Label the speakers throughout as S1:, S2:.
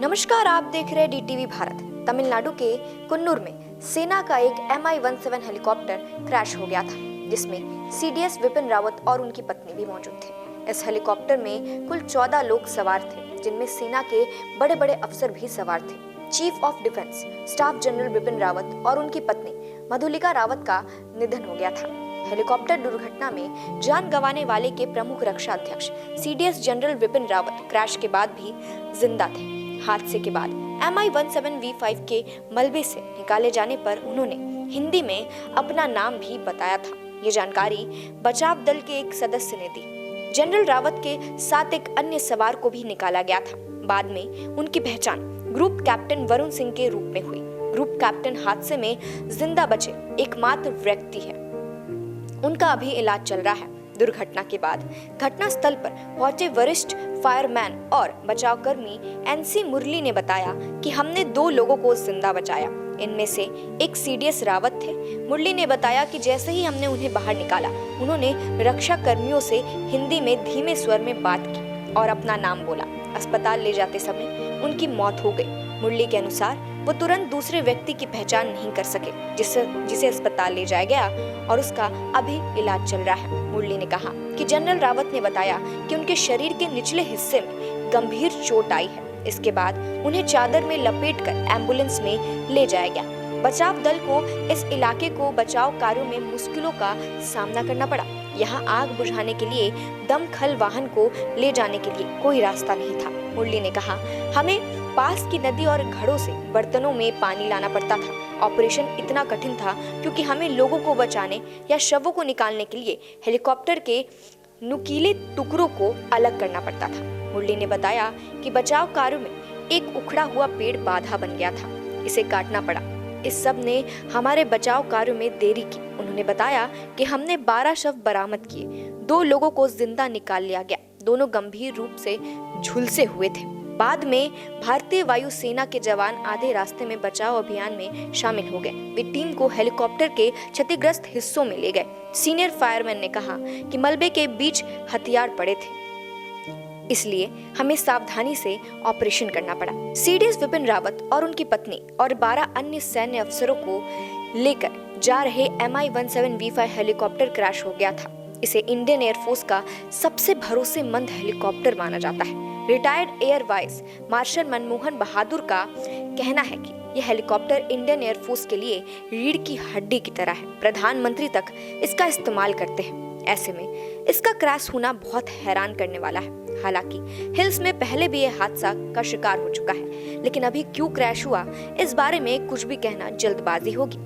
S1: नमस्कार, आप देख रहे हैं डीटीवी भारत। तमिलनाडु के कुन्नूर में सेना का एक MI-17 हेलीकॉप्टर क्रैश हो गया था, जिसमें सीडीएस विपिन रावत और उनकी पत्नी भी मौजूद थे। इस हेलीकॉप्टर में कुल 14 लोग सवार थे, जिनमें सेना के बड़े बड़े अफसर भी सवार थे। Chief of defence staff general Vipin Rawat और उनकी पत्नी मधुलिका रावत का निधन हो गया था। हेलीकॉप्टर दुर्घटना में जान गंवाने वाले के प्रमुख रक्षा अध्यक्ष CDS general Vipin Rawat crash के बाद भी जिंदा थे। हादसे के बाद MI-17V5 के मलबे से निकाले जाने पर उन्होंने हिंदी में अपना नाम भी बताया था। ये जानकारी बचाव दल के एक सदस्य ने दी। जनरल रावत के साथ एक अन्य सवार को भी निकाला गया था। बाद में उनकी पहचान ग्रुप कैप्टन वरुण सिंह के रूप में हुई। ग्रुप कैप्टन हादसे में जिंदा बचे एकमात्र व्यक्ति है। उनका अभी इलाज चल रहा है। दुर्घटना के बाद घटना स्थल पर पहुंचे वरिष्ठ फायरमैन और बचावकर्मी NC मुरली ने बताया कि हमने 2 लोगों को जिंदा बचाया। इनमें से एक सीडीएस रावत थे। मुरली ने बताया कि जैसे ही हमने उन्हें बाहर निकाला, उन्होंने रक्षा कर्मियों से हिंदी में धीमे स्वर में बात की और अपना नाम बोला। अस्पताल ले जाते समय उनकी मौत हो गई। मुरली के अनुसार वो तुरंत दूसरे व्यक्ति की पहचान नहीं कर सके, जिसे अस्पताल ले जाया गया और उसका अभी इलाज चल रहा है। मुरली ने कहा कि जनरल रावत ने बताया कि उनके शरीर के निचले हिस्से में गंभीर चोट आई है। इसके बाद उन्हें चादर में लपेटकर एम्बुलेंस में ले जाया गया। बचाव दल को इस इलाके को बचाव कार्यों में मुश्किलों का सामना करना पड़ा। यहाँ आग बुझाने के लिए दमखल वाहन को ले जाने के लिए कोई रास्ता नहीं था। मुरली ने कहा, हमें पास की नदी और घड़ों से बर्तनों में पानी लाना पड़ता था। ऑपरेशन इतना कठिन था क्योंकि हमें लोगों को बचाने या शवों को निकालने के लिए हेलीकॉप्टर के नुकीले टुकड़ों को अलग करना पड़ता था। मुरली ने बताया कि बचाव कार्यों में एक उखड़ा हुआ पेड़ बाधा बन गया था, इसे काटना पड़ा। इस सब ने हमारे बचाव कार्यों में देरी की। उन्होंने बताया कि हमने 12 शव बरामद किए। 2 लोगों को जिंदा निकाल लिया गया। दोनों गंभीर रूप से झुलसे हुए थे। बाद में भारतीय वायुसेना के जवान आधे रास्ते में बचाव अभियान में शामिल हो गए। वे टीम को हेलीकॉप्टर के क्षतिग्रस्त हिस्सों में ले गए। सीनियर फायरमैन ने कहा कि मलबे के बीच हथियार पड़े थे, इसलिए हमें सावधानी से ऑपरेशन करना पड़ा। सीडीएस विपिन रावत और उनकी पत्नी और 12 अन्य सैन्य अफसरों को लेकर जा रहे MI-17V5 हेलीकॉप्टर क्रैश हो गया था। इसे इंडियन एयरफोर्स का सबसे भरोसेमंद हेलीकॉप्टर माना जाता है। Retired air vice marshal Manmohan Bahadur का कहना है कि यह हेलीकॉप्टर इंडियन एयरफोर्स के लिए रीढ़ की हड्डी की तरह है। प्रधानमंत्री तक इसका इस्तेमाल करते हैं। ऐसे में इसका क्रैश होना बहुत हैरान करने वाला है। हालांकि हिल्स में पहले भी यह हादसा का शिकार हो चुका है, लेकिन अभी क्यों क्रैश हुआ, इस बारे में कुछ भी कहना जल्दबाजी होगी।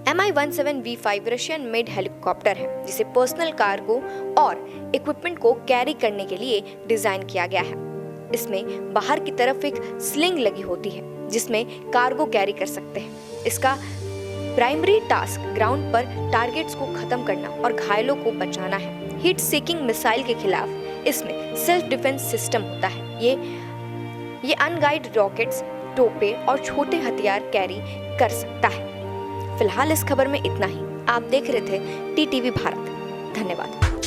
S1: MI-17V5 रशियन मेड हेलीकॉप्टर है, जिसे पर्सनल कार्गो और इक्विपमेंट को कैरी करने के लिए डिजाइन किया गया है। इसमें बाहर की तरफ एक स्लिंग लगी होती है, जिसमें कार्गो कैरी कर सकते हैं। इसका प्राइमरी टास्क ग्राउंड पर टारगेट्स को खत्म करना और घायलों को बचाना है। हीट सीकिंग मिसाइल के खिलाफ इसमें सेल्फ डिफेंस सिस्टम होता है। ये अनगाइड रॉकेट्स, तोपे और छोटे हथियार कैरी कर सकता है। फिलहाल इस खबर में इतना ही। आप देख रहे थे टीटीवी भारत। धन्यवाद।